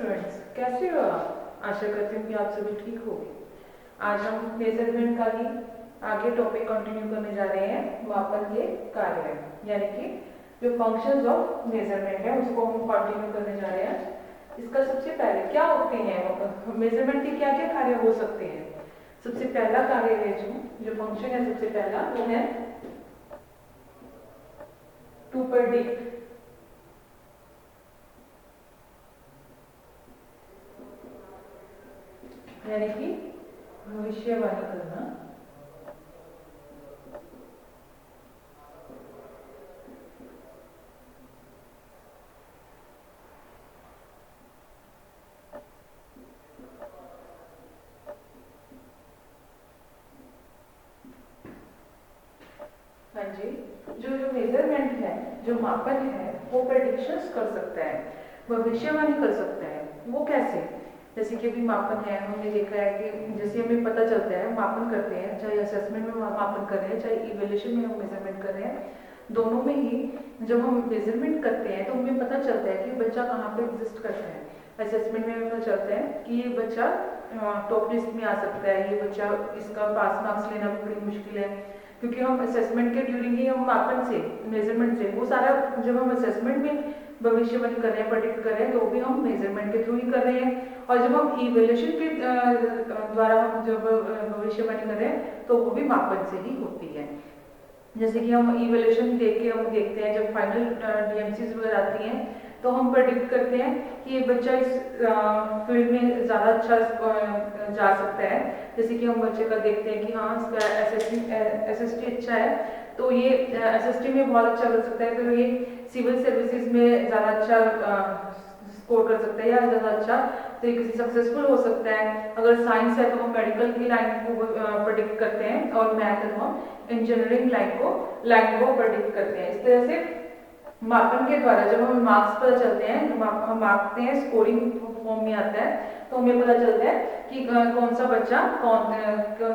Students, कैसे हो आप? आशा करती हूँ कि आप सभी ठीक होंगे। आज हम मेजरमेंट का ही आगे टॉपिक कंटिन्यू करने जा रहे हैं। मापन के कार्य यानी कि जो फंक्शंस ऑफ मेजरमेंट है उसको हम कंटिन्यू करने जा रहे हैं। इसका सबसे पहले क्या होते हैं मेजरमेंट के क्या क्या कार्य हो सकते हैं। सबसे पहला कार्य है जो फंक्शन है, सबसे पहला वो है टू प्रेडिक्ट, यानी कि भविष्यवाणी करना। हाँ जी, जो मेजरमेंट है, जो मापन है, वो प्रेडिक्शंस कर सकता है, भविष्यवाणी कर सकता है। वो कैसे? जैसे कि अभी मापन है, हमने देखा है कि जैसे हमें पता चलता है, मापन करते हैं, चाहे असेसमेंट में मापन कर रहे हैं, चाहे इवेल्यूशन में हम मेजरमेंट कर रहे हैं, दोनों में ही जब हम मेजरमेंट करते हैं तो हमें पता चलता है कि बच्चा कहाँ पे एग्जिस्ट करता है। असेसमेंट में पता चलता है कि ये बच्चा टॉप लिस्ट में आ सकता है, ये बच्चा, इसका पास मार्क्स लेना भी बड़ी मुश्किल है, क्योंकि हम असेसमेंट के ड्यूरिंग ही हम मापन से, मेजरमेंट से, वो सारा जब हम असेसमेंट में भविष्यवाणी कर रहे हैं, प्रेडिक्ट कर रहे हैं, तो भी हम मेजरमेंट के थ्रू ही कर रहे हैं। और जब हम इवेल्यूशन के द्वारा हम जब भविष्यवाणी कर रहे हैं तो वो भी मापन से ही होती है। जैसे कि हम इवेल्यूशन देख के हम देखते हैं, जब फाइनल डीएमसीज वगैरह आती हैं तो हम प्रेडिक्ट करते हैं कि ये बच्चा इस फील्ड में ज़्यादा अच्छा जा सकता है। जैसे कि हम बच्चे का देखते हैं कि हाँ, इसका एसएसटी अच्छा है, तो ये एसएसटी में बहुत अच्छा कर सकता है, फिर ये सिविल सर्विसेज में ज़्यादा अच्छा स्कोर कर सकता है या ज़्यादा अच्छा तरीके से सक्सेसफुल हो सकता है। अगर साइंस है तो हम मेडिकल की लाइन को प्रेडिक्ट करते हैं, और मैथ है तो हम इंजीनियरिंग लाइन को प्रेडिक्ट करते हैं। इस तरह से मापन के द्वारा जब हमें मार्क्स पता चलते हैं, हम मापते हैं, स्कोरिंग फॉर्म में आता है, तो हमें पता चलता है कि कौन सा बच्चा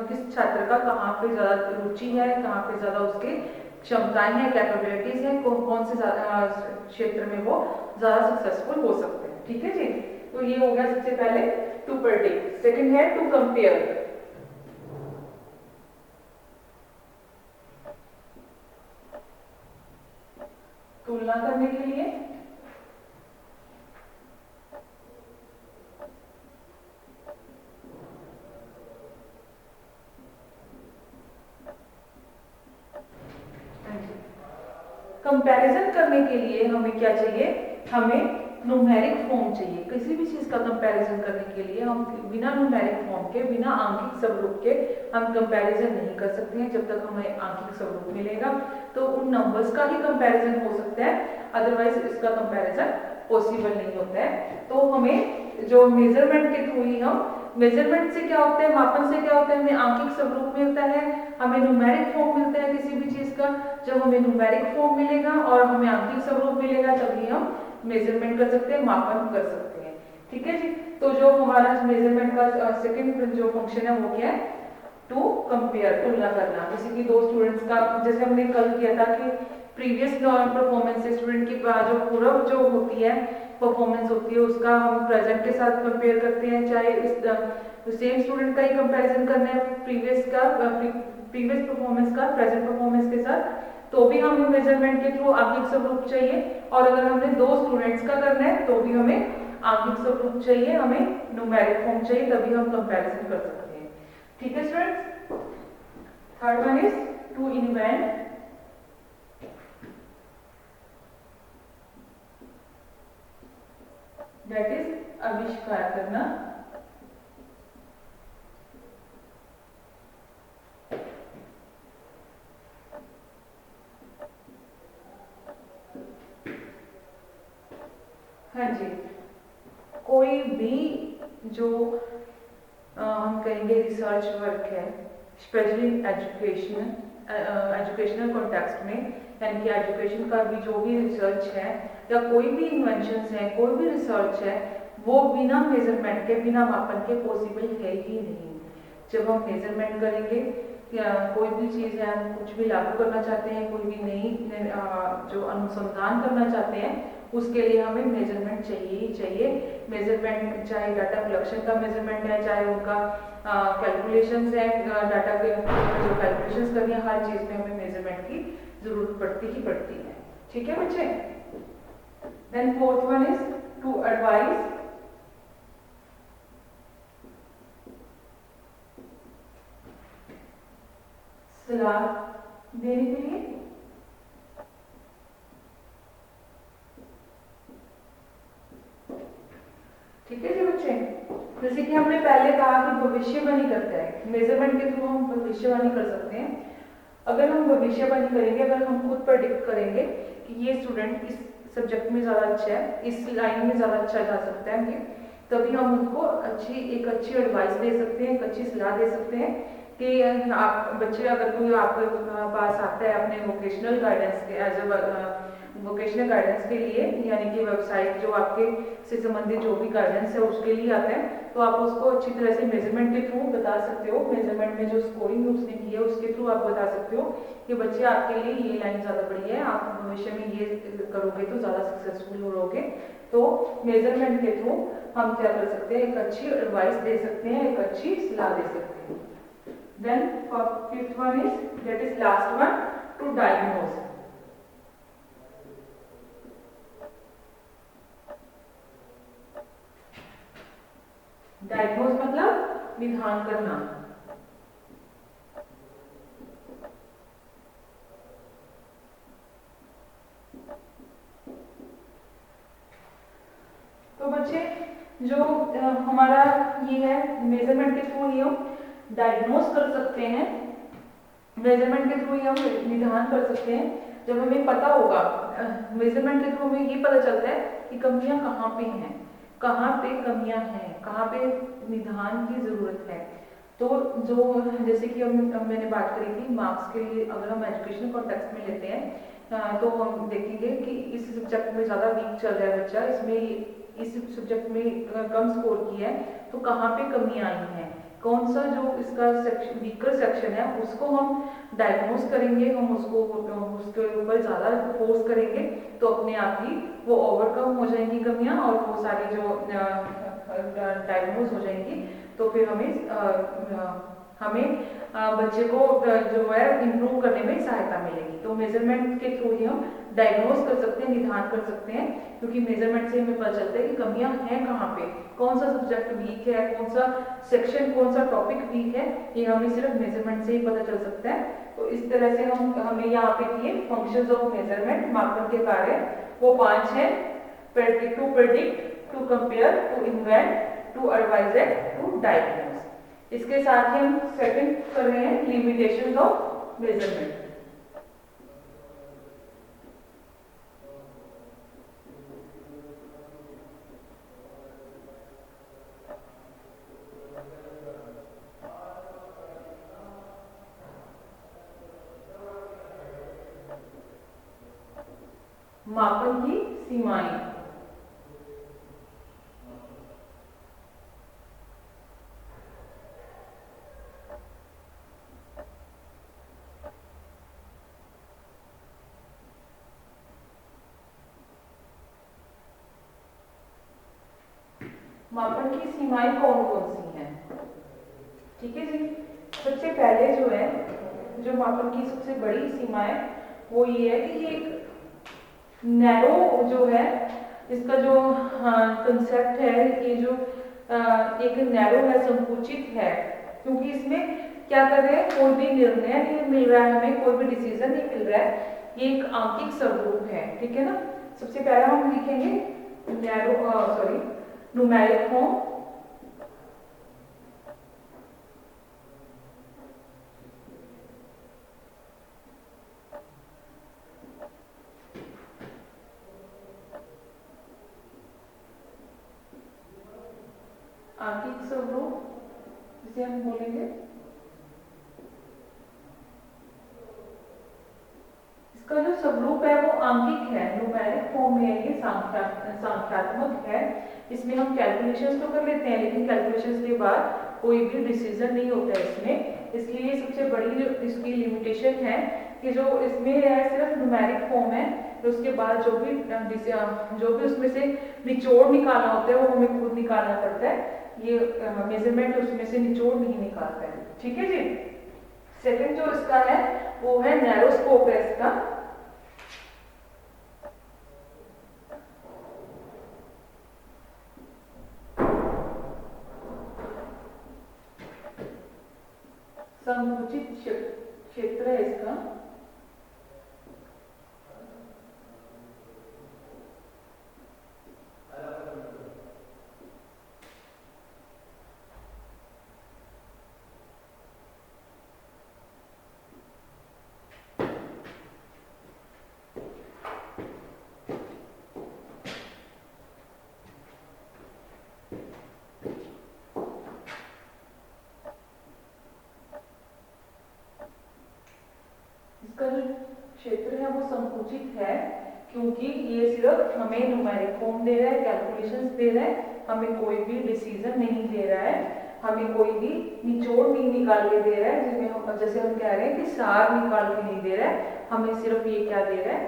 किस छात्र का कहाँ पे ज़्यादा रुचि है, कहाँ पे ज़्यादा उसकी क्षमताएं हैं, कैपेबिलिटीज हैं, कौन से क्षेत्र में वो ज़्यादा सक्सेसफुल हो सकते हैं। ठीक है जी, तो ये हो गया सबसे पहले टू प्रेडिक्ट। सेकंड है टू कंपेयर, तुलना करने के लिए। कंपैरिजन करने के लिए हमें क्या चाहिए? हमें न्यूमेरिक फॉर्म चाहिए। किसी भी चीज का कंपैरिजन करने के लिए हम बिना न्यूमेरिक फॉर्म के, बिना आंकिक स्वरूप के हम कंपैरिजन नहीं कर सकते हैं। जब तक हमें आंकिक स्वरूप मिलेगा तो उन नंबर्स का ही कंपैरिजन हो सकता है, अदरवाइज इसका कंपैरिजन पॉसिबल नहीं होता है। तो हमें जो मेजरमेंट के थ्रू ही हम, मेजरमेंट से क्या होता है, मापन से क्या होता है, हमें आंकिक स्वरूप मिलता है, हमें न्यूमेरिक फॉर्म मिलता है किसी भी चीज का। जब हमें न्यूमेरिक फॉर्म मिलेगा और हमें आंकिक स्वरूप मिलेगा तभी हम मेजरमेंट कर सकते हैं, मापन कर सकते हैं। ठीक है जी, तो जो हमारा मेजरमेंट का सेकंड जो फंक्शन है वो क्या है? टू कंपेयर, तुलना करना। जैसे कि दो स्टूडेंट्स का, जैसे हमने कल किया था कि प्रीवियस परफॉर्मेंस से स्टूडेंट की जो पूर्व जो होती है परफॉर्मेंस होती है, उसका हम प्रेजेंट के साथ कंपेयर करते हैं। चाहे इस सेम स्टूडेंट का ही कंपैरिजन करना है प्रीवियस परफॉर्मेंस का प्रेजेंट परफॉर्मेंस के साथ, तो भी हमें मेजरमेंट के थ्रू आंकिक स्वरूप चाहिए। और अगर हमने दो स्टूडेंट्स का करना है तो भी हमें आंकिक स्वरूप चाहिए, हमें न्यूमेरिक फॉर्म चाहिए, तभी हम कंपैरिजन कर सकते हैं। ठीक है students. Third one is to invent, that is आविष्कार करना। हाँ जी, कोई भी जो हम कहेंगे रिसर्च वर्क है, स्पेशली एजुकेशनल कॉन्टेक्स्ट में, यानी कि एजुकेशन का भी जो भी रिसर्च है या कोई भी इन्वेंशंस है, कोई भी रिसर्च है, वो बिना मेजरमेंट के, बिना मापन के पॉसिबल है ही नहीं। जब हम मेजरमेंट करेंगे कोई भी चीज़ है, हम कुछ भी लागू करना चाहते हैं, कोई भी नई जो अनुसंधान करना चाहते हैं, उसके लिए हमें मेजरमेंट चाहिए ही चाहिए। मेजरमेंट चाहे डाटा कलेक्शन का मेजरमेंट है, चाहे उनका कैलकुलेशंस है, डाटा के जो कैलकुलेशंस करनी है, हर चीज़ में हमें मेजरमेंट की जरूरत पड़ती ही पड़ती है। ठीक है बच्चे। Then fourth one is to advice, सलाह देने के लिए। ठीक है जी बच्चे। जैसे कि हमने पहले कहा कि भविष्यवाणी करते हैं, मेजरमेंट के थ्रू हम भविष्यवाणी कर सकते हैं। अगर हम भविष्यवाणी करेंगे, अगर हम खुद प्रेडिक्ट करेंगे कि ये स्टूडेंट इस सब्जेक्ट में ज़्यादा अच्छा है, इस लाइन में ज़्यादा अच्छा जा सकता है, तभी हम उनको एक अच्छी एडवाइस दे सकते हैं, एक अच्छी सलाह दे सकते हैं कि आप बच्चे, अगर कोई आपके पास आता है अपने वोकेशनल गाइडेंस के एज ए वोकेशनल गाइडेंस के लिए, यानी कि वेबसाइट जो आपके से संबंधित जो भी गाइडेंस है उसके लिए आता है, तो आप उसको अच्छी तरह से मेजरमेंट के थ्रू बता सकते हो। मेजरमेंट में जो स्कोरिंग उसने की है उसके थ्रू आप बता सकते हो कि बच्चे आपके लिए ये लाइन ज़्यादा बढ़िया है, आप भविष्य में ये करोगे तो ज़्यादा सक्सेसफुल रहोगे। तो मेजरमेंट के थ्रू हम क्या कर सकते हैं, एक अच्छी एडवाइस दे सकते हैं, एक अच्छी सलाह दे सकते हैं। Then fifth one is, that is last one, to diagnose. Diagnose मतलब निदान करना। तो बच्चे जो हमारा ये है, मेजरमेंट के थ्रू ही हम डायग्नोज कर सकते हैं, मेजरमेंट के थ्रू ही हम निदान कर सकते हैं। जब हमें पता होगा, मेजरमेंट के थ्रू हमें ये पता चलता है कि कमियां कहाँ पे हैं, कहाँ पे कमियां हैं, कहाँ पे निदान की जरूरत है। तो जो जैसे कि हम मैंने बात करी थी मार्क्स के लिए, अगर हम एजुकेशन कॉन्टेक्स्ट में लेते हैं तो हम देखेंगे कि इस सब्जेक्ट में ज़्यादा वीक चल रहा है बच्चा, इसमें इस सब्जेक्ट में कम स्कोर किया है, तो कहाँ पे कमियां आई हैं, कौन सा जो इसका सेक्शन वीकर सेक्शन है उसको हम डायग्नोज करेंगे, हम उसको उसके ऊपर ज़्यादा फोर्स करेंगे, तो अपने आप ही वो ओवरकम हो जाएंगी कमियां, और वो सारी जो डायग्नोज हो जाएंगी। तो फिर हमें बच्चे को जो है इम्प्रूव करने में सहायता मिलेगी। तो मेजरमेंट के थ्रू ही हम डायग्नोज कर सकते हैं, निदान कर सकते हैं, क्योंकि मेजरमेंट से हमें पता चलता है कि कमियां हैं कहाँ पे, कौन सा सब्जेक्ट वीक है, कौन सा सेक्शन, कौन सा टॉपिक वीक है, ये हमें सिर्फ मेजरमेंट से ही पता चल सकता है। तो इस तरह से हमें यहाँ पे दिए फंक्शंस ऑफ मेजरमेंट, मापन के कार्य वो 5 है: to predict, to compare, to invent, to advise and to diagnose. इसके साथ ही हम सेकंड कर रहे हैं लिमिटेशंस ऑफ मेजरमेंट। मापन की सीमाएं। मापन की सीमाएं कौन कौन सी हैं? ठीक है जी। सबसे पहले जो है, जो मापन की सबसे बड़ी सीमा है वो ये है कि ये एक नैरो जो है, इसका जो कंसेप्ट है, ये जो एक नैरो है, संकुचित है, क्योंकि इसमें क्या कर रहे हैं, कोई भी निर्णय नहीं मिल रहा है हमें, कोई भी डिसीजन नहीं मिल रहा है, ये एक आंकिक स्वरूप है। ठीक है ना। सबसे पहला हम लिखेंगे न्यूमेरिक फॉर्म। आंकिक स्वरूप जिसे हम बोलेंगे, इसका जो स्वरूप है वो आंकिक है, न्यूमेरिक फॉर्म में है, ये संख्यात्मक है। इसमें हम कैलकुलेशंस तो कर लेते हैं, लेकिन कैलकुलेशंस के बाद कोई भी डिसीजन नहीं होता है इसमें, इसलिए सबसे बड़ी जो इसकी लिमिटेशन है कि जो इसमें है सिर्फ न्यूमेरिक फॉर्म है, उसके बाद जो भी उसमें से निचोड़ निकालना होता है वो हमें खुद निकालना पड़ता है। ये मेजरमेंट उसमें से निचोड़ नहीं निकालता है। ठीक है जी। सेकंड जो इसका है वो है नैरो स्कोप है इसका। संकुचित क्षेत्र है इसका। इसका जो क्षेत्र है वो संकुचित है क्योंकि ये सिर्फ हमें न्यूमेरिक फॉर्म दे रहा है, कैलकुलेशंस दे रहा है, हमें कोई भी डिसीजन नहीं दे रहा है, हमें कोई भी निचोड़ नहीं निकाल के दे रहा है, जिसमें हम जैसे हम कह रहे हैं कि सार निकाल के नहीं दे रहा है, हमें सिर्फ ये क्या दे रहा है,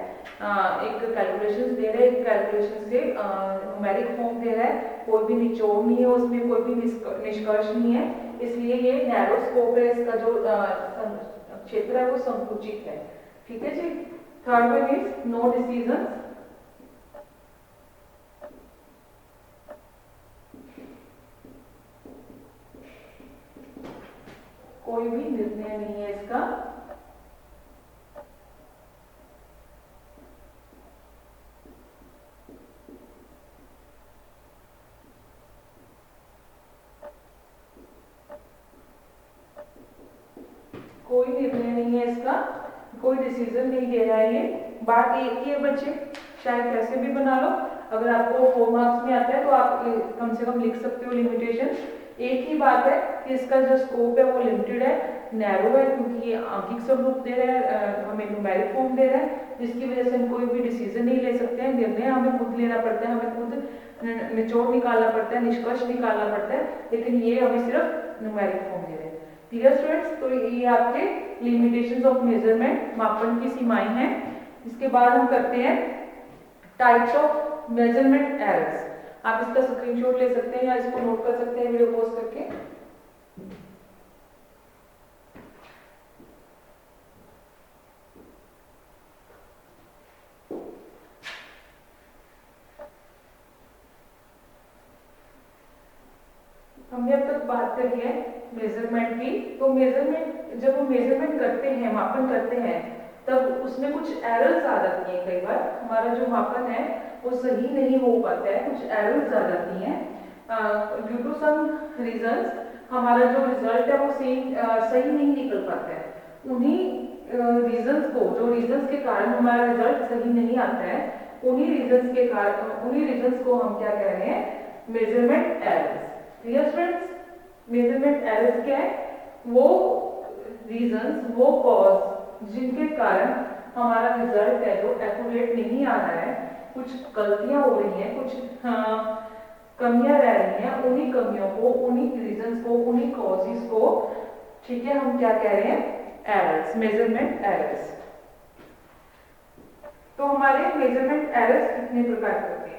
एक कैलकुलेशंस दे रहा है, एक कैलकुलेशन से न्यूमेरिक फॉर्म दे रहा है, कोई भी निचोड़ नहीं है उसमें, कोई भी निष्कर्ष नहीं है, इसलिए ये नैरो स्कोप है। इसका जो क्षेत्र है वो संकुचित है। ठीक है जी। Third one is no decision. कोई भी निर्णय नहीं है इसका। कोई निर्णय नहीं है इसका, कोई डिसीजन नहीं दे रहा है ये। बात एक ही है बच्चे, शायद कैसे भी बना लो, अगर आपको 4 मार्क्स में आता है तो आप कम से कम लिख सकते हो लिमिटेशन। एक ही बात है कि इसका जो स्कोप है वो लिमिटेड है, नैरो है, क्योंकि ये आंकिक स्वरूप दे रहा है, हमें न्यूमेरिक फॉर्म दे रहा है, जिसकी वजह से हम कोई भी डिसीजन नहीं ले सकते हैं, निर्णय हमें खुद लेना पड़ता है, हमें खुद निचोड़ निकालना पड़ता है, निष्कर्ष निकालना पड़ता है, लेकिन ये हमें सिर्फ न्यूमेरिक फॉर्म दे रहे हैं। Clear students? तो ये आपके लिमिटेशंस ऑफ मेजरमेंट, मापन की सीमाएं हैं। इसके बाद हम करते हैं टाइप्स ऑफ मेजरमेंट एरर्स। आप इसका स्क्रीनशॉट ले सकते हैं या इसको नोट कर सकते हैं वीडियो पॉज करके। हमने अब तक बात करी है मेजरमेंट की। तो मेजरमेंट, जब हम मेजरमेंट करते हैं, मापन करते हैं, तब उसमें कुछ एरर्स आ जाती हैं। कई बार हमारा जो मापन है वो सही नहीं हो पाता है, कुछ एरर्स आ जाती हैं ड्यू टू सम रीजंस। हमारा जो रिजल्ट है वो सही नहीं निकल पाता है। उन्हीं रीजंस को, जो रीजंस के कारण हमारा रिजल्ट सही नहीं आता है, उन्हीं रीजंस को हम क्या कह रहे हैं? Measurement errors. Clear students? Measurement errors क्या है? वो रीजंस, वो कॉज जिनके कारण हमारा रिजल्ट है जो एक्यूरेट नहीं आ रहा है, कुछ गलतियां हो रही हैं, कुछ कमियां रह रही हैं, उन्हीं कमियों को, उन्हीं रीजंस को, उन्हीं कॉजेस को, ठीक है, हम क्या कह रहे हैं? Errors, measurement errors. तो हमारे मेजरमेंट एरर्स कितने प्रकार के होते हैं?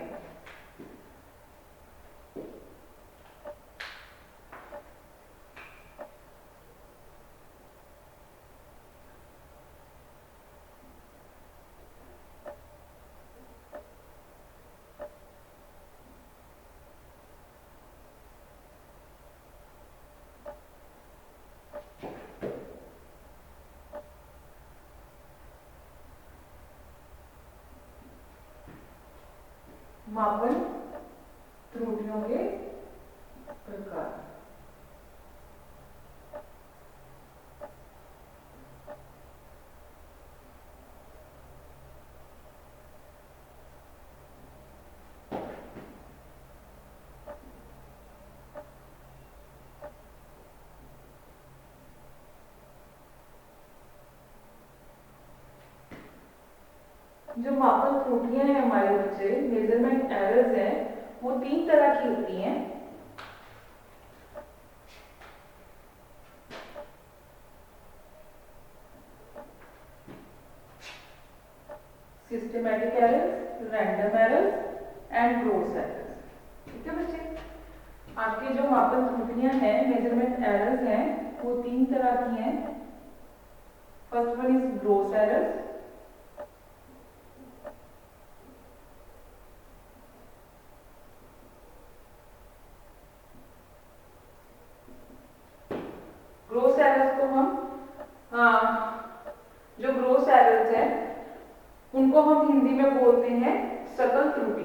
मापन त्रुटियों के प्रकार। जो मापन त्रुटियां हैं हमारे बच्चे, मेजरमेंट एरर्स हैं, वो 3 तरह की होती हैं। Systematic errors, random errors and gross errors. ठीक है बच्चे, आपके जो मापन त्रुटियां हैं, मेजरमेंट एरर्स हैं, वो 3 तरह की हैं। First one is gross errors, gross errors को हम जो ग्रोस एरर्स हैं उनको हम हिंदी में बोलते हैं सकल त्रुटि।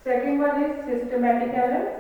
Second one is systematic errors.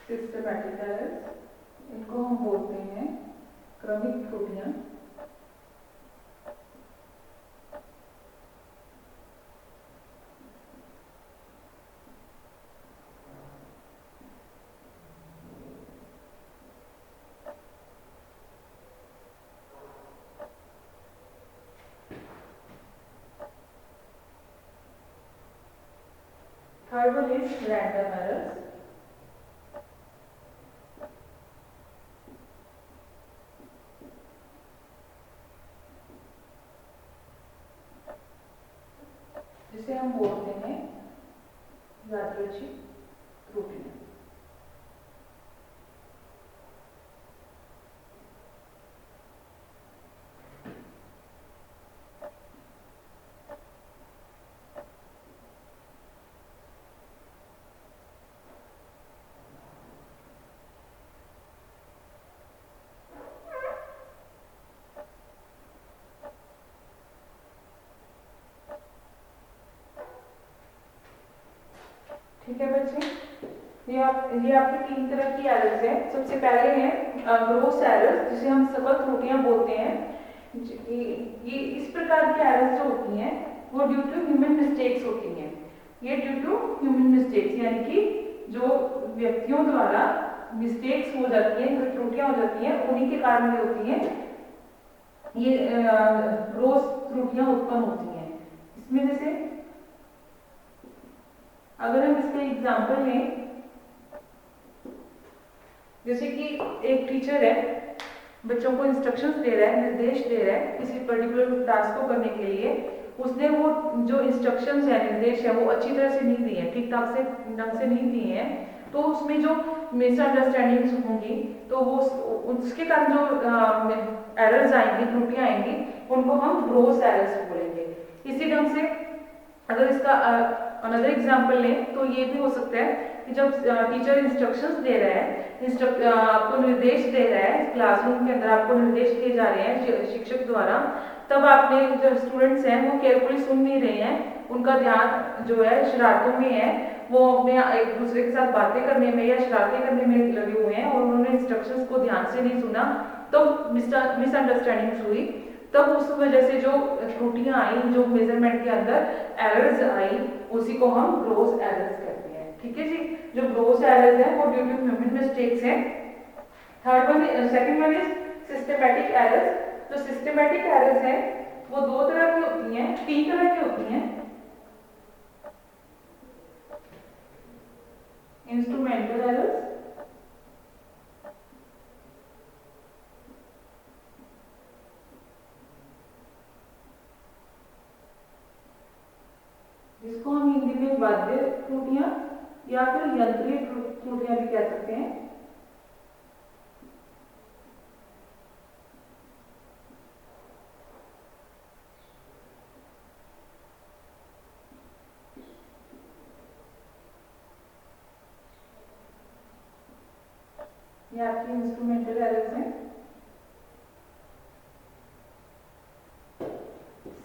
Systematic errors, इनको हम बोलते हैं क्रमिक त्रुटियां। Third one is random errors. जिसे हम बोलते हैं यादृच्छिक त्रुटियां। ठीक है बच्चे, ये आपके 3 तरह की एरर्स हैं। सबसे पहले है ग्रोस एरर्स, जिसे हम सकल त्रुटियां बोलते हैं। ये इस प्रकार की एरर्स जो होती हैं वो ड्यू टू ह्यूमन मिस्टेक्स होती हैं। ये ड्यू टू ह्यूमन मिस्टेक्स यानी कि जो व्यक्तियों द्वारा मिस्टेक्स हो जाती हैं, त्रुटियां हो जाती हैं, उन्हीं के कारण ये होती हैं, ये ग्रोस त्रुटियां उत्पन्न होती हैं। इसमें जैसे अगर हम इसका एग्जाम्पल लें, जैसे कि एक टीचर है, बच्चों को इंस्ट्रक्शंस दे रहा है, निर्देश दे रहा है किसी पर्टिकुलर टास्क को करने के लिए। उसने वो जो इंस्ट्रक्शंस है, निर्देश है, वो अच्छी तरह से नहीं दिए हैं, ठीक ठाक से ढंग से नहीं दिए हैं, तो उसमें जो मिसअंडरस्टैंडिंग्स होंगी, तो वो उसके कारण जो एरर्स आएंगी, त्रुटियां आएंगी, उनको हम ग्रोस एरर्स बोलेंगे। इसी ढंग से अगर इसका अनदर एग्जाम्पल लें तो ये भी हो सकता है कि जब टीचर इंस्ट्रक्शंस दे रहा है, आपको निर्देश दे रहा है, क्लासरूम के अंदर आपको निर्देश दिए जा रहे हैं शिक्षक द्वारा, तब आपने जो स्टूडेंट्स हैं वो केयरफुली सुन नहीं रहे हैं, उनका ध्यान जो है शरारतों में है, वो अपने एक दूसरे के साथ बातें करने में या शरारतें करने में लगे हुए हैं और उन्होंने इंस्ट्रक्शंस को ध्यान से नहीं सुना, तो मिसअंडरस्टैंडिंग्स हुई। तब उस वजह से जो त्रुटियां आई, जो मेजरमेंट के अंदर एरर्स आई, उसी को हम ग्रोस एरर्स कहते हैं। ठीक है जी, जो ग्रोस एरर्स है वो ड्यू टू ह्यूमन मिस्टेक्स हैं। Second one is systematic errors. जो सिस्टमैटिक एरर्स है वो 2 तरह की होती हैं, 3 तरह की होती हैं। इंस्ट्रूमेंटल एरर्स, जिसको हम हिंदी में वाद्य त्रुटियां या फिर यंत्रीय त्रुटियां भी कह सकते हैं। ये आपकी इंस्ट्रूमेंटल एरर्स हैं।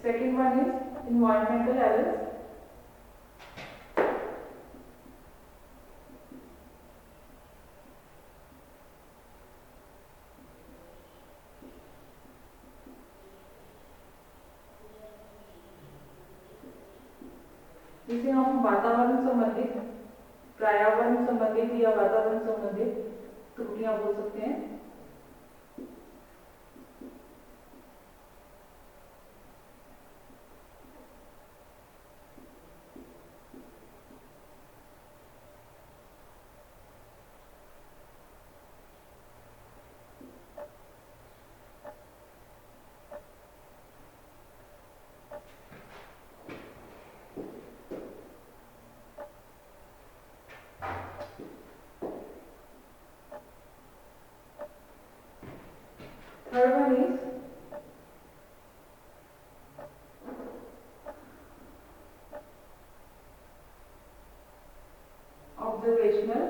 Second one is environmental errors. जिसे हम वातावरण संबंधित, पर्यावरण संबंधित या वातावरण संबंधित त्रुटियां बोल सकते हैं। Third one is observational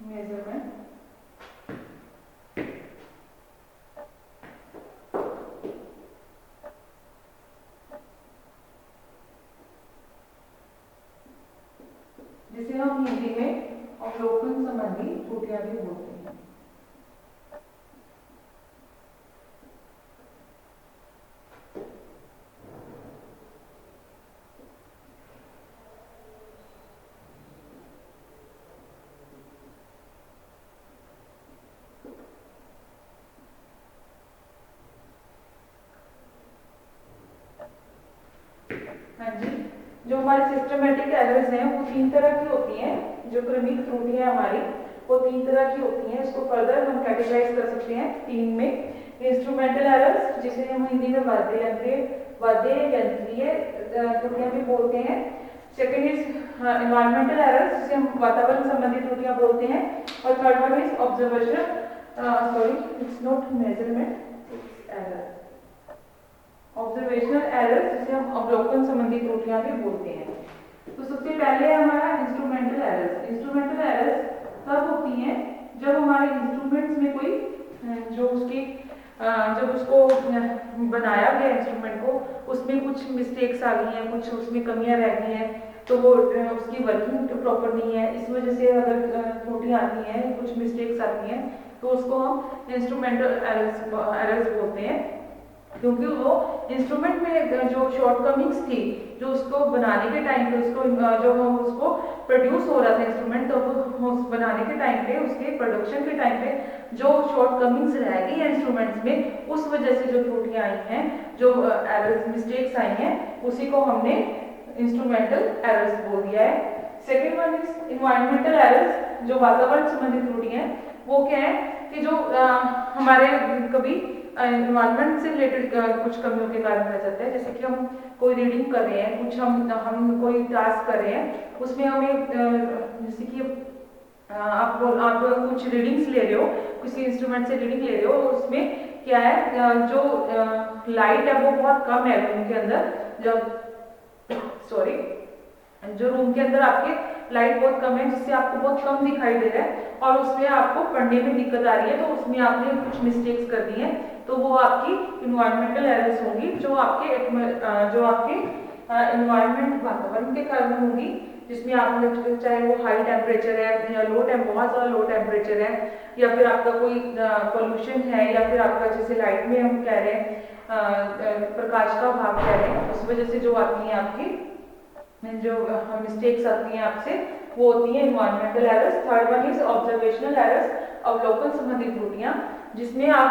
measurement। जिसे हम हिंदी में अवलोकन संबंधी त्रुटियां भी बोलते हैं। हाँ जी, जो हमारे सिस्टमेटिक एरर्स हैं वो तीन तरह की होती हैं। जो क्रमिक त्रुटियां हमारी वो तीन तरह की होती हैं। इसको फर्दर हम कैटेगराइज कर सकते हैं तीन में। इंस्ट्रूमेंटल एरर्स, जिसे हम हिंदी में वाद्य यंत्रीय त्रुटियां भी बोलते हैं। सेकेंड इज एनवायरमेंटल एरर्स, जिसे हम वातावरण संबंधी त्रुटियां बोलते हैं। और third one is observation, sorry it's not measurement, it's error, observational errors, जिसे हम अवलोकन संबंधी त्रुटियां भी बोलते हैं। तो सबसे पहले हमारा इंस्ट्रूमेंटल एरर्स। इंस्ट्रूमेंटल एरर्स तब होती हैं जब हमारे इंस्ट्रूमेंट्स में कोई जो उसकी जब उसको बनाया गया इंस्ट्रूमेंट को, उसमें कुछ मिस्टेक्स आ गई हैं, कुछ उसमें कमियां रह गई हैं, तो वो उसकी वर्किंग प्रॉपर नहीं है। इस वजह से अगर त्रुटियां आती हैं, कुछ मिस्टेक्स आती हैं, तो उसको हम इंस्ट्रूमेंटल एरर्स बोलते हैं। क्योंकि वो इंस्ट्रूमेंट में जो शॉर्टकमिंग्स थी, जो उसको बनाने के टाइम पे उसको प्रोड्यूस हो रहा था इंस्ट्रूमेंट, तो वो बनाने के टाइम पे, उसके प्रोडक्शन के टाइम पे जो शॉर्टकमिंग्स रह गई है इंस्ट्रूमेंट्स में, उस वजह से जो त्रुटियां आई हैं, जो एरर्स मिस्टेक्स आई हैं, उसी को हमने इंस्ट्रूमेंटल एरर्स बोल दिया है। Second one is environmental errors, जो वातावरण संबंधी त्रुटियां हैं। वो क्या है कि जो हमारे कभी एनवायरनमेंट से रिलेटेड कुछ कमियों के कारण रह जाता है। जैसे कि हम कोई रीडिंग कर रहे हैं, कुछ हम कोई टास्क कर रहे हैं, उसमें हमें जैसे कि आप कुछ रीडिंग्स ले रहे हो, किसी इंस्ट्रूमेंट से रीडिंग ले रहे हो, उसमें क्या है, जो लाइट है वो बहुत कम है रूम के अंदर। जो रूम के अंदर आपके लाइट बहुत कम है, जिससे आपको बहुत कम दिखाई दे रहा है, और उसमें आपको पढ़ने में दिक्कत आ रही है, तो उसमें आपने कुछ मिस्टेक्स कर दी हैं, तो वो आपकी इन्वायरमेंटल एरर्स होंगी, जो आपके इन्वायरमेंट वातावरण के कारण होंगी, जिसमें आपने चाहे वो हाई टेम्परेचर है या बहुत ज़्यादा लो टेम्परेचर है, या फिर आपका कोई पोल्यूशन है, या फिर आपका जैसे लाइट में हम कह रहे हैं प्रकाश का अभाव कह रहे हैं, उस वजह से जो आती है आपकी जो मिस्टेक्स आती हैं आपसे, वो होती हैं environmental errors. Third one is observational errors, अवलोकन संबंधी त्रुटियां, जिसमें आप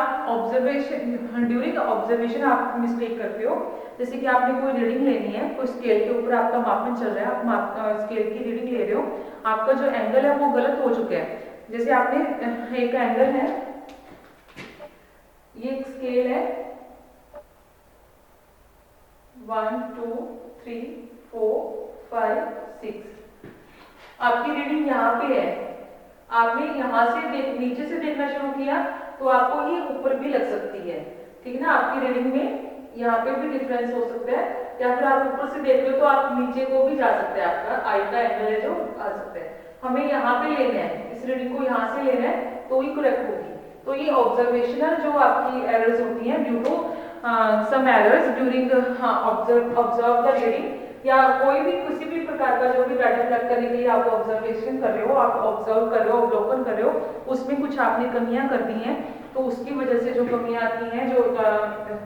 ड्यूरिंग ऑब्जर्वेशन आप मिस्टेक करते हो। जैसे कि आपने कोई रीडिंग लेनी है, कोई स्केल के ऊपर आपका मापन चल रहा है, आप स्केल की रीडिंग ले रहे हो, आपका जो एंगल है वो गलत हो चुका है। जैसे आपने एक एंगल है, ये एक स्केल है, 1 2 3 4 5 6, आपकी रीडिंग यहाँ पे है। आपने यहाँ से नीचे से देखना शुरू किया तो आपको ये ऊपर भी लग सकती है, ठीक है ना। आपकी रीडिंग में यहाँ पे भी डिफरेंस हो सकता है, या फिर आप ऊपर से देख रहे हो तो आप नीचे को भी जा सकते हैं, आपका आई का एंगल है जो आ सकता है। हमें यहाँ पे लेना है, इस रीडिंग को यहाँ से लेना है तो ही करेक्ट होगी। तो ये ऑब्जर्वेशनल जो आपकी एरर्स होती हैं due to some errors during observe the reading, या कोई भी किसी भी प्रकार का जो भी डाटा कलेक्ट करने के लिए आप ऑब्जर्वेशन कर रहे हो, आप ऑब्जर्व कर रहे हो, अवलोकन कर रहे हो, उसमें कुछ आपने कमियां कर दी हैं, तो उसकी वजह से जो कमियां आती हैं, जो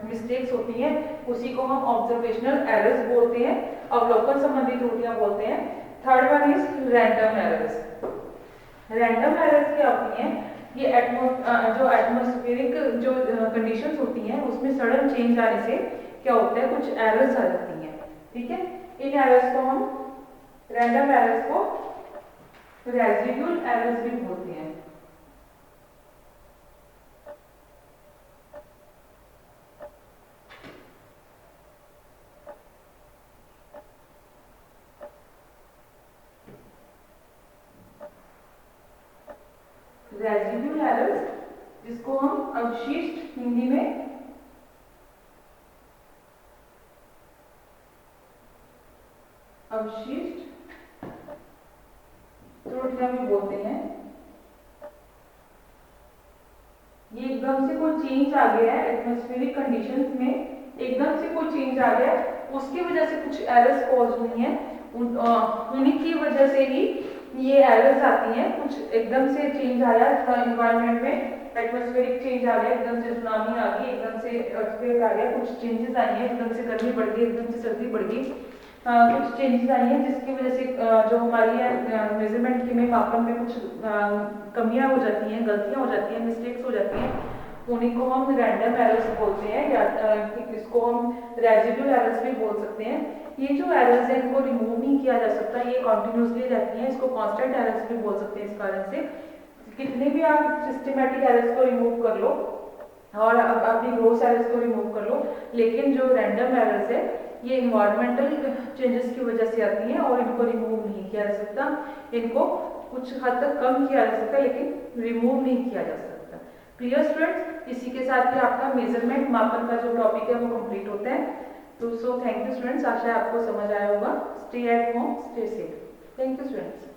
मिस्टेक्स होती हैं, उसी को हम ऑब्जर्वेशनल एरर्स बोलते हैं, अवलोकन संबंधी त्रुटियां बोलते हैं। Third one is random errors. Random errors क्या होती हैं? ये जो एटमॉस्फेरिक जो कंडीशंस होती हैं उसमें सडन चेंज आने से क्या होता है, कुछ एरर्स आ जाती हैं, ठीक है। इन एरर्स को हम, रैंडम एरर्स को रेजिड्यूल एरर्स भी बोलते हैं। रेजिड्यूल एरर्स, जिसको हम अवशिष्ट हिंदी में अवशिष्ट त्रुटियां भी बोलते हैं। ये एकदम से कोई चेंज आ गया है एटमॉस्फेरिक कंडीशंस में, एकदम से कोई चेंज आ गया है, उसकी वजह से कुछ एरर्स कॉज हुई हैं, उन्हीं की वजह से ही ये एरर्स आती हैं। कुछ एकदम से चेंज आया एनवायरनमेंट में, एटमॉस्फेरिक चेंज आ गया, एकदम से सुनामी आ गई, एकदम से अर्थक्वेक आ गया, कुछ चेंजेस आई हैं, एकदम से गर्मी बढ़ गई, एकदम से सर्दी बढ़ गई, कुछ चेंजेस आई हैं जिसकी वजह से जो हमारी मेजरमेंट के में मापन में कुछ कमियां हो जाती हैं, गलतियां हो जाती हैं, मिस्टेक्स हो जाती हैं, उन्हीं को हम रैंडम एरर्स बोलते हैं, या इसको हम रेजिड्यूल एरर्स भी बोल सकते हैं। ये जो एरर्स हैं इनको रिमूव नहीं किया जा सकता, ये कॉन्टिन्यूसली रहती हैं, इसको कांस्टेंट एरर्स भी बोल सकते हैं। इस कारण से कितने भी आप सिस्टमेटिक एरर्स को रिमूव कर लो और अपनी ग्रोस एरर्स को रिमूव कर लो, लेकिन जो रैंडम एरर्स है ये इन्वायरमेंटल चेंजेस की वजह से आती हैं और इनको रिमूव नहीं किया जा सकता, इनको कुछ हद तक कम किया जा सकता है लेकिन रिमूव नहीं किया जा सकता। क्लियर स्टूडेंट्स, इसी के साथ ही आपका मेजरमेंट मापन का जो टॉपिक है वो कंप्लीट होता है। तो सो थैंक यू स्टूडेंट्स, आशा है आपको समझ आया होगा। Stay at home, stay safe. Thank you students.